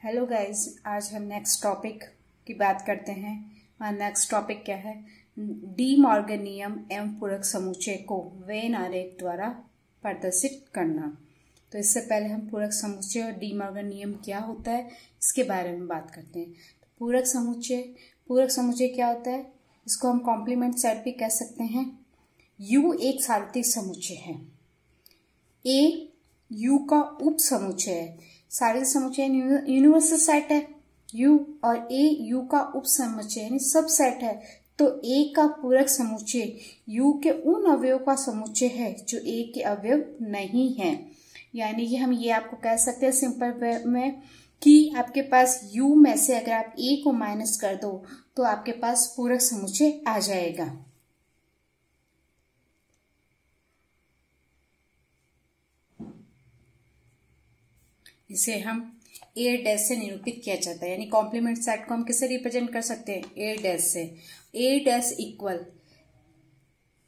Hello guys, आज हम next topic की बात करते हैं। और नेक्स्ट टॉपिक क्या है? डी मॉर्गन नियम एवं पूरक समुच्चय को वेन आरेख द्वारा प्रदर्शित करना। तो इससे पहले हम पूरक समुच्चय और डी मॉर्गन नियम क्या होता है इसके बारे में बात करते हैं। तो पूरक समुच्चय क्या होता है? इसको हम कॉम्प्लीमेंट सेट भी कह सकते हैं। यू एक सार्वत्रिक समुच्चय है। ए यू का उप समुच्चय है। सारे समुच्चय यूनिवर्सल सेट है यू, और ए यू का उप समुच्चय यानी सब सेट है। तो ए का पूरक समुच्चय यू के उन अवयव का समुच्चय है जो ए के अवयव नहीं है। यानी कि हम ये आपको कह सकते हैं सिंपल वे में कि आपके पास यू में से अगर आप ए को माइनस कर दो तो आपके पास पूरक समुच्चय आ जाएगा। इसे हम ए डैश से निरूपित किया जाता है। यानी कॉम्प्लीमेंट सेट को हम किससे रिप्रेजेंट कर सकते हैं? ए डैश से। A dash equal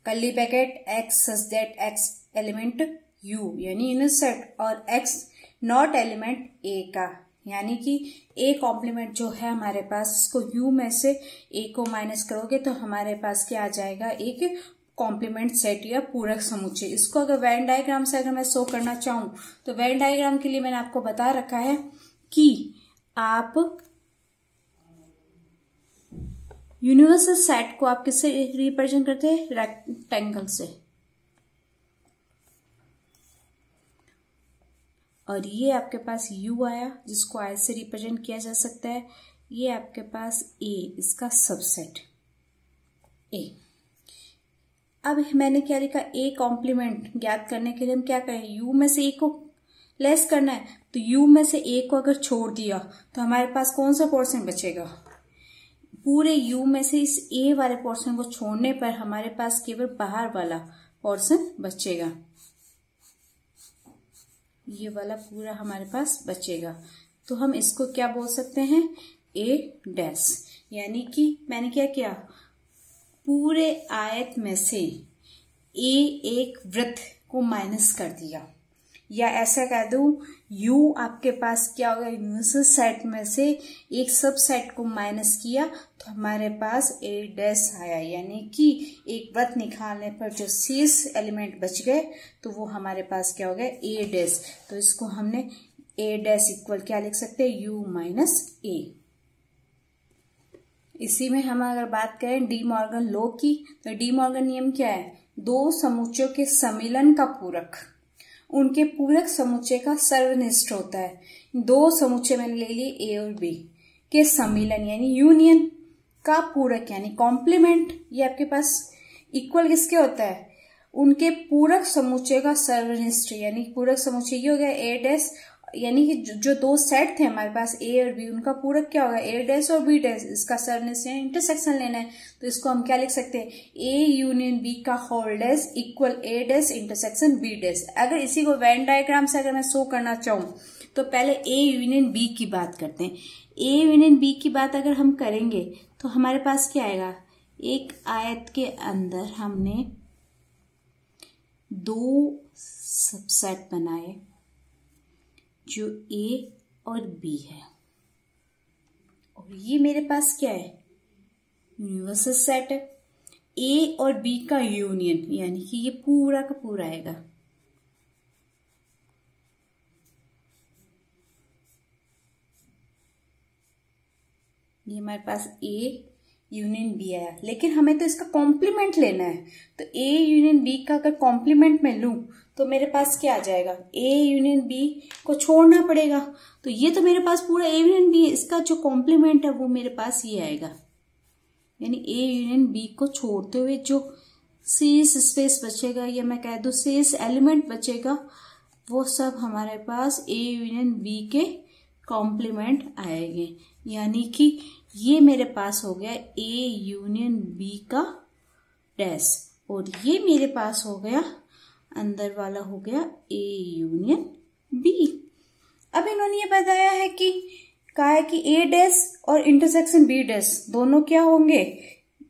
curly bracket X such that X element U यानी यूनिट सेट और एक्स नॉट एलिमेंट ए का, यानी कि ए कॉम्प्लीमेंट जो है हमारे पास, इसको यू में से ए को माइनस करोगे तो हमारे पास क्या आ जाएगा? एक कॉम्प्लीमेंट सेट या पूरक समुच्चय। इसको अगर वेन डायग्राम से अगर मैं शो करना चाहूं तो वेन डायग्राम के लिए मैंने आपको बता रखा है कि आप यूनिवर्सल सेट को आप किससे रिप्रेजेंट करते हैं? रेक्टेंगल से। और ये आपके पास u आया जिसको आई से रिप्रेजेंट किया जा सकता है। ये आपके पास a, इसका सबसेट a। अब मैंने क्या लिखा? ए कॉम्प्लीमेंट ज्ञात करने के लिए हम क्या करें? यू में से ए को लेस करना है, तो यू में से ए को अगर छोड़ दिया तो हमारे पास कौन सा पोर्शन बचेगा? पूरे यू में से इस ए वाले पोर्शन को छोड़ने पर हमारे पास केवल बाहर वाला पोर्शन बचेगा। ये वाला पूरा हमारे पास बचेगा। तो हम इसको क्या बोल सकते हैं? A dash. यानी कि मैंने क्या किया? पूरे आयत में से ए एक वृत्त को माइनस कर दिया, या ऐसा कह दूं यू आपके पास क्या होगा? यूनिवर्सल सेट में से एक सब सेट को माइनस किया तो हमारे पास ए डैश आया। यानी कि एक वृत्त निकालने पर जो शेष एलिमेंट बच गए तो वो हमारे पास क्या हो गया? ए डैश। तो इसको हमने ए डैश इक्वल क्या लिख सकते हैं? यू माइनस ए। इसी में हम अगर बात करें डी मॉर्गन लॉ की, तो डी मॉर्गन नियम क्या है? दो समुच्चयों के सम्मिलन का पूरक उनके पूरक समुच्चय का सर्वनिष्ठ होता है। दो समुच्चय मैंने ले लिए ए और बी के सम्मिलन यानी यूनियन का पूरक यानी कॉम्प्लीमेंट, ये आपके पास इक्वल किसके होता है? उनके पूरक समुच्चय का सर्वनिष्ठ। यानी पूरक समुच्चय ये हो गया ए डैश, यानी कि जो दो सेट थे हमारे पास ए और बी, उनका पूरक क्या होगा? ए डैश और बी डैश। इसका सर्वनिष्ठ इंटरसेक्शन लेना है तो इसको हम क्या लिख सकते हैं? ए यूनियन बी का होल डैश इक्वल ए डैश इंटरसेक्शन बी डैश। अगर इसी को वेन डायग्राम से अगर मैं शो करना चाहूं तो पहले ए यूनियन बी की बात करते हैं। ए यूनियन बी की बात अगर हम करेंगे तो हमारे पास क्या आएगा? एक आयत के अंदर हमने दो सबसेट बनाए जो ए और बी है, और ये मेरे पास क्या है? यूनिवर्सल सेट है। ए और बी का यूनियन यानी कि ये पूरा का पूरा आएगा। ये हमारे पास ए यूनियन बी आया, लेकिन हमें तो इसका कॉम्प्लीमेंट लेना है। तो ए यूनियन बी का अगर कॉम्प्लीमेंट मैं लूं तो मेरे पास क्या आ जाएगा? ए यूनियन बी को छोड़ना पड़ेगा। तो ये तो मेरे पास पूरा ए यूनियन बी है, इसका जो कॉम्प्लीमेंट है वो मेरे पास ये आएगा। यानी ए यूनियन बी को छोड़ते हुए जो शेष स्पेस बचेगा, या मैं कह दूं शेष एलिमेंट बचेगा, वो सब हमारे पास ए यूनियन बी के कॉम्प्लीमेंट आएंगे। यानी कि ये मेरे पास हो गया ए यूनियन बी का डैश, और ये मेरे पास हो गया अंदर वाला हो गया ए यूनियन बी। अब इन्होंने ये बताया है कि कहा है कि ए डैश और इंटरसेक्शन बी डैश दोनों क्या होंगे?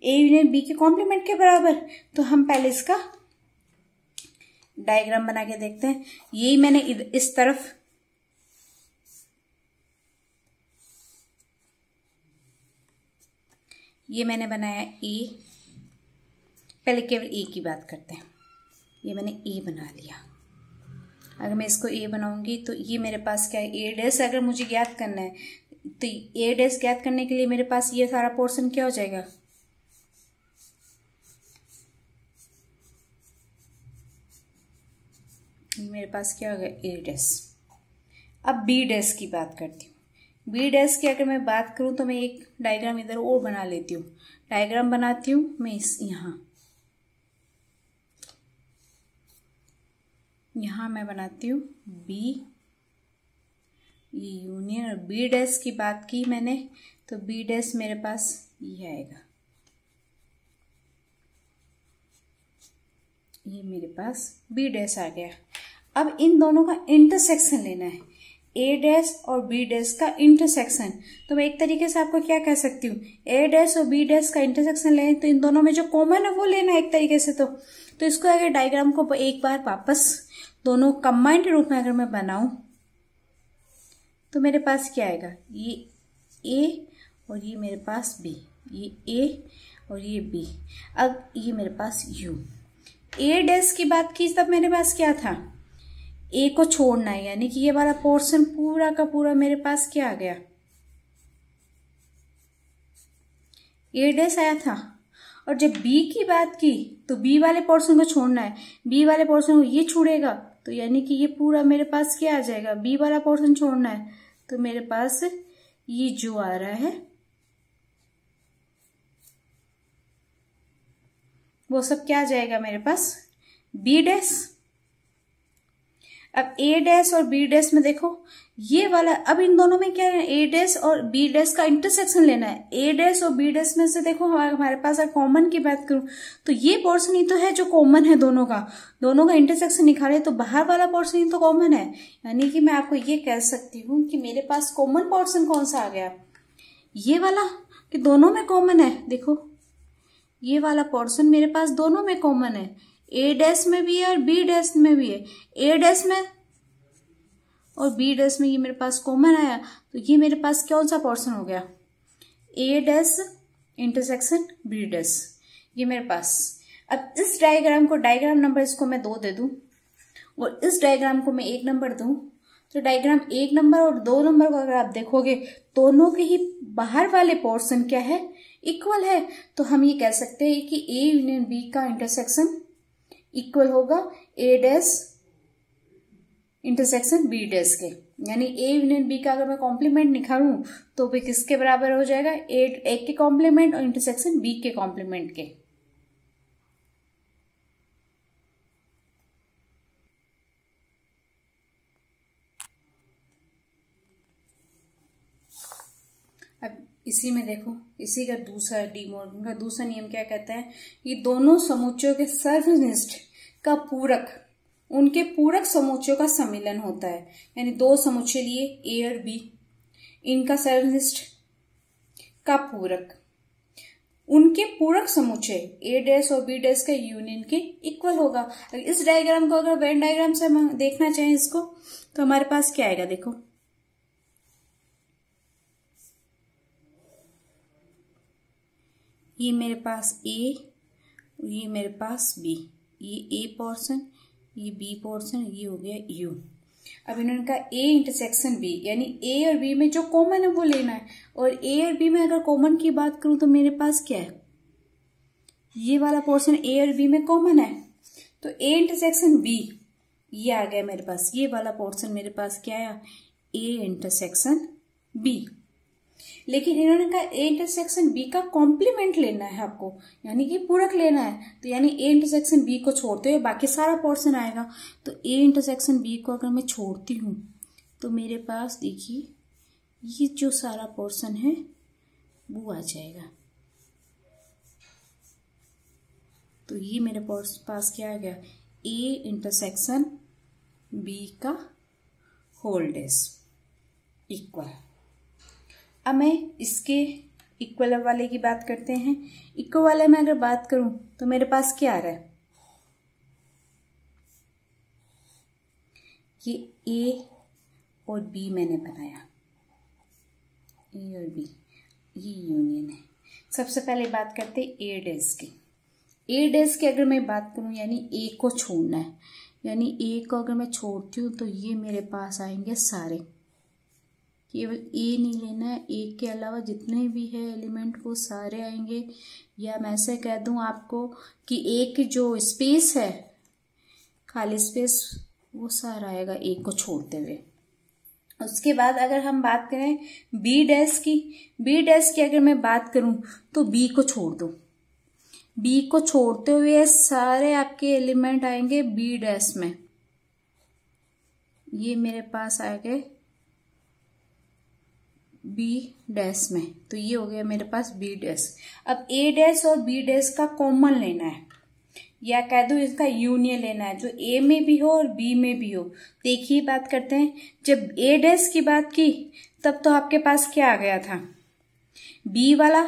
ए यूनियन बी के कॉम्प्लीमेंट के बराबर। तो हम पहले इसका डायग्राम बना के देखते हैं। यही मैंने इस तरफ ये मैंने बनाया ए, पहले केवल ए की बात करते हैं। ये मैंने ए बना लिया। अगर मैं इसको ए बनाऊंगी तो ये मेरे पास क्या है, ए डैश अगर मुझे ज्ञात करना है तो ए डैश ज्ञात करने के लिए मेरे पास ये सारा पोर्शन क्या हो जाएगा, मेरे पास क्या होगा ए डैश। अब बी डैश की बात करती हूँ। बी डैश की अगर मैं बात करूँ तो मैं एक डायग्राम इधर और बना लेती हूँ। डायग्राम बनाती हूँ मैं इस यहाँ मैं बनाती हूँ बी, ये यूनियन, और बी डैश की बात की मैंने तो बी डैश मेरे पास ये आएगा, ये मेरे पास बी डैश आ गया। अब इन दोनों का इंटरसेक्शन लेना है, ए डैश और बी डैश का इंटरसेक्शन। तो मैं एक तरीके से आपको क्या कह सकती हूँ, ए डैश और बी डैश का इंटरसेक्शन लें तो इन दोनों में जो कॉमन है वो लेना है एक तरीके से। तो इसको अगर डायग्राम को एक बार वापस दोनों कंबाइंड रूप में अगर मैं बनाऊं तो मेरे पास क्या आएगा, ये ए और ये मेरे पास बी, ये ए और ये बी। अब ये मेरे पास यू। ए डैश की बात की तब मेरे पास क्या था, ए को छोड़ना है, यानी कि ये वाला पोर्शन पूरा का पूरा मेरे पास क्या आ गया, ए डैश आया था। और जब बी की बात की तो बी वाले पोर्शन को छोड़ना है, बी वाले पोर्शन को ये छोड़ेगा तो यानी कि ये पूरा मेरे पास क्या आ जाएगा, बी वाला पोर्शन छोड़ना है तो मेरे पास ये जो आ रहा है वो सब क्या आ जाएगा मेरे पास, बी डैश। अब ए डैश और बी डैश में देखो ये वाला, अब इन दोनों में क्या है, ए डैश और बी डैश का इंटरसेक्शन लेना है। ए डैश और बी डैश में से देखो हमारे पास अगर कॉमन की बात करूं तो ये पोर्शन ही तो है जो कॉमन है, दोनों का इंटरसेक्शन निकाले तो बाहर वाला पोर्शन ही तो कॉमन है। यानी कि मैं आपको ये कह सकती हूँ कि मेरे पास कॉमन पोर्शन कौन सा आ गया, ये वाला, कि दोनों में कॉमन है। देखो ये वाला पोर्शन मेरे पास दोनों में कॉमन है, ए डैश में भी है और बी डैश में भी है। ए डैश में और बी डैश में ये मेरे पास कॉमन आया तो ये मेरे पास कौन सा पोर्शन हो गया, ए डैश इंटरसेक्शन बी डैश, ये मेरे पास। अब इस डायग्राम को, डायग्राम नंबर इसको मैं 2 दे दूं और इस डायग्राम को मैं 1 नंबर दूं तो डायग्राम 1 नंबर और 2 नंबर को अगर आप देखोगे दोनों के ही बाहर वाले पोर्शन क्या है, इक्वल है। तो हम ये कह सकते हैं कि ए यूनियन बी का इंटरसेक्शन इक्वल होगा ए डैश इंटरसेक्शन बी डैश के। यानी ए यूनियन बी का अगर मैं कॉम्प्लीमेंट निकालूं तो भी किसके बराबर हो जाएगा, ए के कॉम्प्लीमेंट और इंटरसेक्शन बी के कॉम्प्लीमेंट के। अब इसी में देखो, इसी का दूसरा डी मॉर्गन का दूसरा नियम क्या कहता है, ये दोनों समुच्चयों के सर्वनिष्ठ का पूरक, उनके पूरक समुच्चयों का सम्मिलन होता है। यानी 2 समुच्चय लिए ए और बी, इनका सर्वनिष्ठ का पूरक, उनके पूरक समुच्चय ए डैश और बी डैश का यूनियन के इक्वल होगा। इस डायग्राम को अगर वेन डायग्राम से हम देखना चाहें इसको तो हमारे पास क्या आएगा, देखो ये मेरे पास ए, ये मेरे पास बी, ये ए पोर्शन, ये बी पोर्शन, ये हो गया यू। अब इन्होंने कहा ए इंटरसेक्शन बी, यानी ए और बी में जो कॉमन है वो लेना है। और ए और बी में अगर कॉमन की बात करूं तो मेरे पास क्या है, ये वाला पोर्शन ए और बी में कॉमन है तो ए इंटरसेक्शन बी ये आ गया मेरे पास, ये वाला पोर्शन मेरे पास क्या आया, ए इंटरसेक्शन बी। लेकिन इन्होंने कहा ए इंटरसेक्शन बी का कॉम्प्लीमेंट लेना है आपको, यानी कि पूरक लेना है। तो यानी ए इंटरसेक्शन बी को छोड़ते हुए बाकी सारा पोर्शन आएगा। तो ए इंटरसेक्शन बी को अगर मैं छोड़ती हूँ तो मेरे पास देखिए ये जो सारा पोर्शन है वो आ जाएगा। तो ये मेरे पास क्या आ गया, ए इंटरसेक्शन बी का होल डैश इक्वल। अब मैं इसके इक्वल वाले की बात करते हैं। इक्वल वाले में अगर बात करूं तो मेरे पास क्या आ रहा है, ये ए और बी मैंने बनाया, ए और बी ये यूनियन है। सबसे पहले बात करते हैं ए डैश की। ए डैश की अगर मैं बात करूं यानी ए को छोड़ना है, यानी ए को अगर मैं छोड़ती हूँ तो ये मेरे पास आएंगे सारे, केवल ए नहीं लेना है, ए के अलावा जितने भी है एलिमेंट वो सारे आएंगे। या मैं ऐसे कह दूं आपको कि ए की जो स्पेस है, खाली स्पेस, वो सारा आएगा ए को छोड़ते हुए। उसके बाद अगर हम बात करें बी डैश की, बी डैश की अगर मैं बात करूं तो बी को छोड़ दो, बी को छोड़ते हुए सारे आपके एलिमेंट आएंगे बी डैश में। ये मेरे पास आ गए बी डैश में, तो ये हो गया मेरे पास बी डैश। अब ए डैश और बी डैश का कॉमन लेना है, या कह दो इसका यूनियन लेना है, जो ए में भी हो और बी में भी हो। देखिए बात करते हैं, जब ए डैश की बात की तब तो आपके पास क्या आ गया था, बी वाला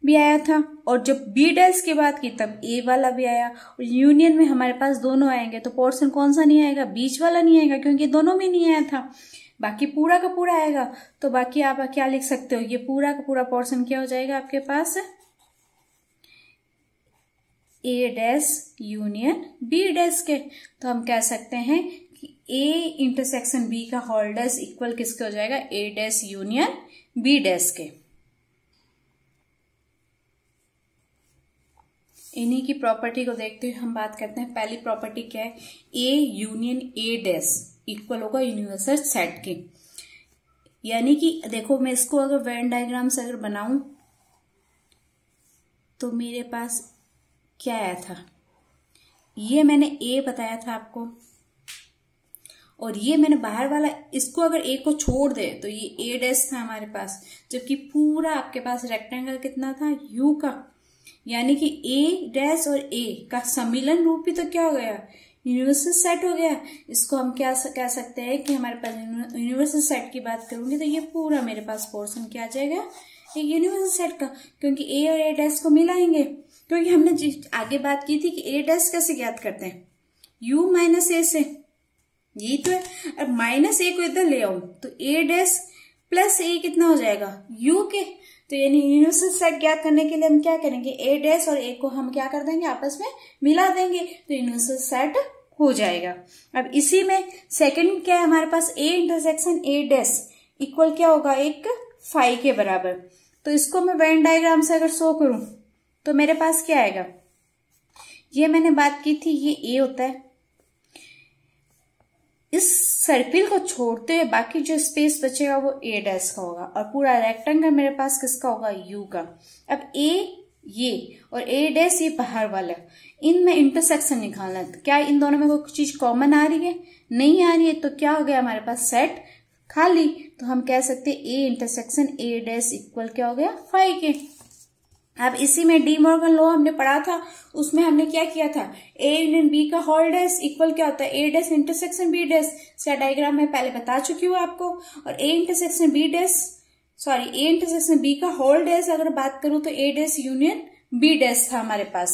भी आया था, और जब बी डैश की बात की तब ए वाला भी आया, और यूनियन में हमारे पास दोनों आएंगे, तो पोर्शन कौन सा नहीं आएगा, बीच वाला नहीं आएगा, क्योंकि दोनों में नहीं आया था। बाकी पूरा का पूरा आएगा, तो बाकी आप क्या लिख सकते हो, ये पूरा का पूरा पोर्शन क्या हो जाएगा आपके पास, ए डैश यूनियन बी डैश के। तो हम कह सकते हैं कि ए इंटरसेक्शन बी का होल डैश इक्वल किसके हो जाएगा, ए डैश यूनियन बी डैश के। इन्हीं की प्रॉपर्टी को देखते हुए हम बात करते हैं। पहली प्रॉपर्टी क्या है, A union A dash equal होगा यूनिवर्सल सेट के। यानी कि देखो मैं इसको अगर वेन डायग्राम से अगर बनाऊं तो मेरे पास क्या आया था, ये मैंने ए बताया था आपको, और ये मैंने बाहर वाला, इसको अगर ए को छोड़ दे तो ये ए डैश था हमारे पास, जबकि पूरा आपके पास रेक्टेंगल कितना था, यू का। यानी कि ए डैश और ए का सम्मिलन रूप भी तो क्या हो गया, यूनिवर्सल सेट हो गया। इसको हम क्या कह सकते हैं कि हमारे पास यूनिवर्सल सेट की बात करूंगी तो ये पूरा मेरे पास पोर्शन क्या आ जाएगा, एक यूनिवर्सल सेट का, क्योंकि ए और ए डैश को मिलाएंगे। क्योंकि हमने आगे बात की थी कि ए डैश कैसे ज्ञात करते हैं, यू माइनस ए से, यही तो है। अब माइनस ए को इधर ले आऊं तो ए डैश प्लस ए कितना हो जाएगा, यू के। तो यानी यूनिवर्सल सेट ज्ञात करने के लिए हम क्या करेंगे, ए डैश और ए को हम क्या कर देंगे, आपस में मिला देंगे, तो यूनिवर्सल सेट हो जाएगा। अब इसी में सेकंड क्या है हमारे पास, A intersection A dash equal क्या होगा, एक फाई के बराबर। तो इसको मैं वेन डायग्राम से अगर शो करूं तो मेरे पास क्या आएगा, ये मैंने बात की थी, ये ए होता है, इस सर्किल को छोड़ते हुए बाकी जो स्पेस बचेगा वो ए डैश का होगा, और पूरा रेक्टेंगल मेरे पास किसका होगा, यू का। अब ए ये और ए डैश ये बाहर वाला, इनमें इंटरसेक्शन निकालना है। क्या इन दोनों में कोई चीज कॉमन आ रही है, नहीं आ रही है, तो क्या हो गया हमारे पास सेट खाली। तो हम कह सकते हैं ए इंटरसेक्शन ए डैश इक्वल क्या हो गया, फाई के। अब इसी में डी मॉर्गन लॉ हमने पढ़ा था, उसमें हमने क्या किया था, ए यूनियन बी का होल डैश इक्वल क्या होता है, A dash intersection B dash. इसका डायग्राम मैं पहले बता चुकी हूँ आपको। और A intersection B dash, sorry A intersection B का होल डैश अगर बात करूं तो A dash union B dash था हमारे पास।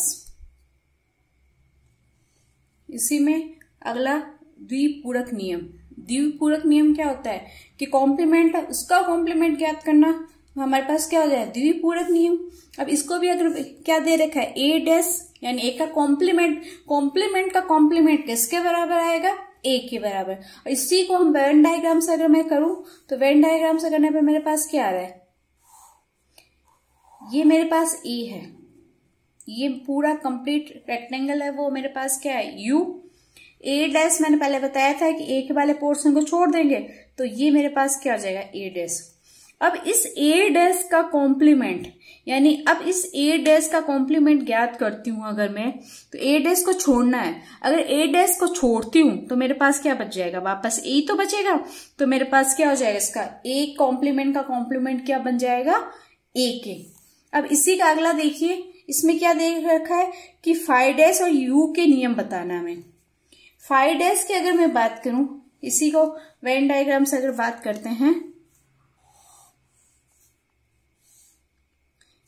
इसी में अगला द्विपूरक नियम। द्विपूरक नियम क्या होता है कि कॉम्प्लीमेंट, उसका कॉम्प्लीमेंट ज्ञात करना, हमारे पास क्या हो जाए, द्विपूरक नियम। अब इसको भी अगर क्या दे रखा है, ए डैश यानी ए का कॉम्प्लीमेंट, कॉम्प्लीमेंट का कॉम्प्लीमेंट किसके बराबर आएगा, ए के बराबर। और इसी को हम वेन डायग्राम से अगर मैं करूं तो वेन डायग्राम से करने पे मेरे पास क्या आ रहा है, ये मेरे पास ए है, ये पूरा कंप्लीट रेक्टेंगल है, वो मेरे पास क्या है, यू। ए डैश मैंने पहले बताया था कि ए के वाले पोर्शन को छोड़ देंगे तो ये मेरे पास क्या हो जाएगा, ए डैश। अब इस ए डैश का कॉम्प्लीमेंट, यानी अब इस ए डैश का कॉम्प्लीमेंट ज्ञात करती हूं अगर मैं, तो ए डैश को छोड़ना है। अगर ए डैश को छोड़ती हूं तो मेरे पास क्या बच जाएगा, वापस ए तो बचेगा। तो मेरे पास क्या हो जाएगा, इसका ए कॉम्प्लीमेंट का कॉम्प्लीमेंट क्या बन जाएगा, ए के। अब इसी का अगला देखिए, इसमें क्या दे रखा है कि फाई डैश और यू के नियम बताना हमें। फाई डैश की अगर मैं बात करूं, इसी को वेन डायग्राम से अगर बात करते हैं,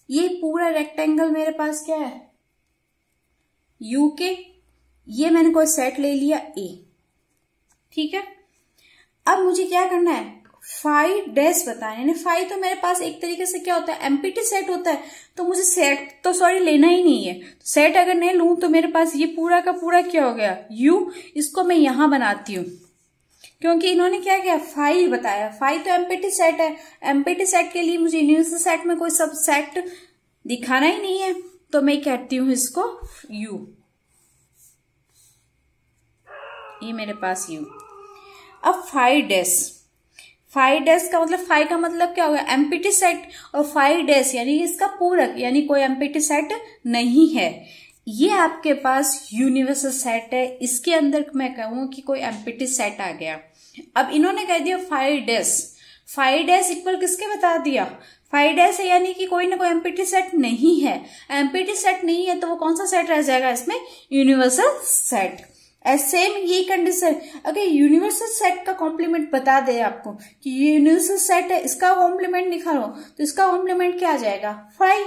ये पूरा रेक्टेंगल मेरे पास क्या है, यू के। ये मैंने कोई सेट ले लिया ए, ठीक है। अब मुझे क्या करना है, फाइव डैश बताना, यानी फाइव तो मेरे पास एक तरीके से क्या होता है, एम्प्टी सेट होता है, तो मुझे सेट तो सॉरी लेना ही नहीं है। तो सेट अगर नहीं लूं तो मेरे पास ये पूरा का पूरा क्या हो गया, यू, इसको मैं यहां बनाती हूं क्योंकि इन्होंने क्या किया, फाइव बताया। फाइव तो एम्प्टी सेट है, एम्प्टी सेट के लिए मुझे यूनिवर्सल सेट में कोई सब सेट दिखाना ही नहीं है, तो मैं कहती हूं इसको यू, ये मेरे पास यू। अब फाइव डैश, फाइव डैश का मतलब, फाइव का मतलब क्या होगा, एम्प्टी सेट, और फाइव डैश यानी इसका पूरक, यानी कोई एम्प्टी सेट नहीं है। ये आपके पास यूनिवर्सल सेट है, इसके अंदर मैं कहूं कि कोई एम्प्टी सेट आ गया। अब इन्होंने कह दिया five dash, five dash equal किसके बता दिया, फाइव डैश है, यानी कि कोई ना कोई एम्प्टी सेट नहीं है। एम्प्टी सेट नहीं है तो वो कौन सा सेट रह जाएगा इसमें, यूनिवर्सल सेट। सेम ये कंडीशन, अगर यूनिवर्सल सेट का कॉम्प्लीमेंट बता दे आपको कि ये यूनिवर्सल सेट है, इसका कॉम्प्लीमेंट निकालो, तो इसका कॉम्प्लीमेंट क्या आ जाएगा, फाइव।